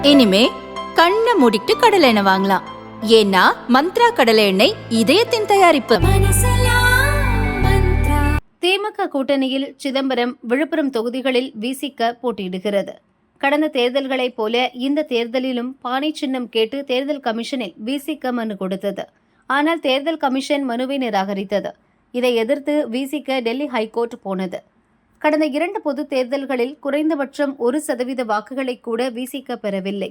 இனிமே கண்ணை மூடிட்டு கடலை எண்ணெய் வாங்கலாம். ஏன்னா மந்த்ரா கடலை எண்ணெய் இதயத்தின் தயாரிப்பு. திமுக கூட்டணியில் சிதம்பரம், விழுப்புரம் தொகுதிகளில் விசிக போட்டியிடுகிறது. கடந்த தேர்தல்களைப் போல இந்த தேர்தலிலும் பானை சின்னம் கேட்டு தேர்தல் கமிஷனில் விசிக மனு கொடுத்தது. ஆனால் தேர்தல் கமிஷன் மனுவை நிராகரித்தது. இதை எதிர்த்து விசிக டெல்லி ஹைகோர்ட் போனது. கடந்த 2 பொது தேர்தல்களில் குறைந்தபட்சம் 1% வாக்குகளை கூட விசிக பெறவில்லை.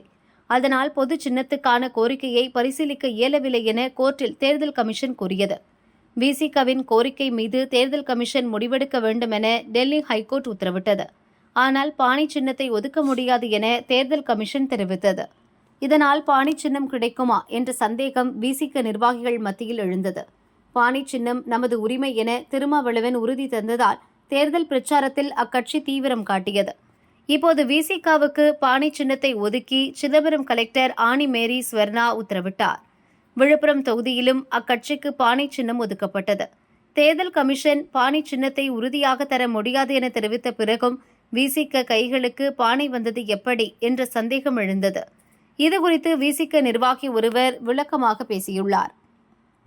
அதனால் பொது சின்னத்துக்கான கோரிக்கையை பரிசீலிக்க இயலவில்லை என கோர்ட்டில் தேர்தல் கமிஷன் கூறியது. விசிகவின் கோரிக்கை மீது தேர்தல் கமிஷன் முடிவெடுக்க வேண்டும் என டெல்லி ஹைகோர்ட் உத்தரவிட்டது. ஆனால் பானை சின்னத்தை ஒதுக்க முடியாது என தேர்தல் கமிஷன் தெரிவித்தது. இதனால் பானை சின்னம் கிடைக்குமா என்ற சந்தேகம் விசிக நிர்வாகிகள் மத்தியில் எழுந்தது. பானை சின்னம் நமது உரிமை என திருமாவளவன் உறுதி தந்ததால் தேர்தல் பிரச்சாரத்தில் அக்கட்சி தீவிரம் காட்டியது. இப்போது விசிகவுக்கு பானை சின்னத்தை ஒதுக்கி சிதம்பரம் கலெக்டர் ஆனி மேரி ஸ்வர்ணா உத்தரவிட்டார். விழுப்புரம் தொகுதியிலும் அக்கட்சிக்கு பானை சின்னம் ஒதுக்கப்பட்டது. தேர்தல் கமிஷன் பானை சின்னத்தை உறுதியாக தர முடியாது என தெரிவித்த பிறகும் விசிக கைகளுக்கு பானை வந்தது எப்படி என்ற சந்தேகம் எழுந்தது. இதுகுறித்து விசிக நிர்வாகி ஒருவர் விளக்கமாக பேசியுள்ளார்.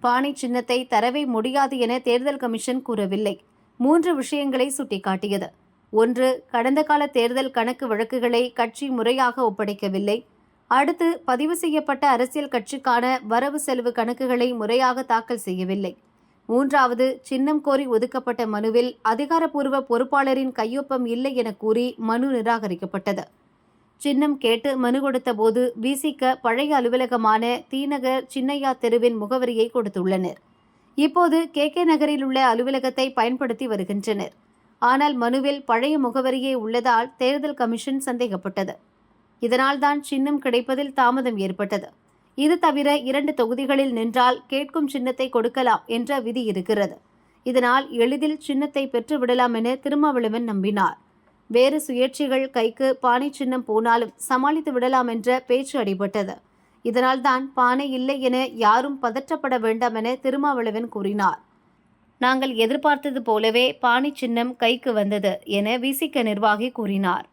பானை சின்னத்தை தரவே முடியாது என தேர்தல் கமிஷன் கூறவில்லை. 3 விஷயங்களை சுட்டிக்காட்டியது. 1. கடந்த கால தேர்தல் கணக்கு வழக்குகளை கட்சி முறையாக ஒப்படைக்கவில்லை. அடுத்து, பதிவு செய்யப்பட்ட அரசியல் கட்சிக்கான வரவு செலவு கணக்குகளை முறையாக தாக்கல் செய்யவில்லை. 3வது, சின்னம் கோரி ஒதுக்கப்பட்ட மனுவில் அதிகாரப்பூர்வ பொறுப்பாளரின் கையொப்பம் இல்லை என கூறி மனு நிராகரிக்கப்பட்டது. சின்னம் கேட்டு மனு கொடுத்த போது விசிக பழைய அலுவலகமான தீநகர் சின்னையா தெருவின் முகவரியை கொடுத்துள்ளனர். இப்போது கே நகரில் உள்ள அலுவலகத்தை பயன்படுத்தி வருகின்றனர். ஆனால் மனுவில் பழைய முகவரியே உள்ளதால் தேர்தல் கமிஷன் சந்தேகப்பட்டது. இதனால்தான் சின்னம் கிடைப்பதில் தாமதம் ஏற்பட்டது. இது தவிர 2 தொகுதிகளில் நின்றால் கேட்கும் சின்னத்தை கொடுக்கலாம் என்ற விதி இருக்கிறது. இதனால் எளிதில் சின்னத்தை பெற்றுவிடலாம் என திருமாவளவன் நம்பினார். வேறு சுயேட்சைகள் கைக்கு பானை சின்னம் போனாலும் சமாளித்து விடலாம் என்ற பேச்சு அடிபட்டது. இதனால்தான் பானை இல்லை என யாரும் பதற்றப்பட வேண்டாம் என திருமாவளவன் கூறினார். நாங்கள் எதிர்பார்த்தது போலவே பானை சின்னம் கைக்கு வந்தது என விசிக நிர்வாகி கூறினார்.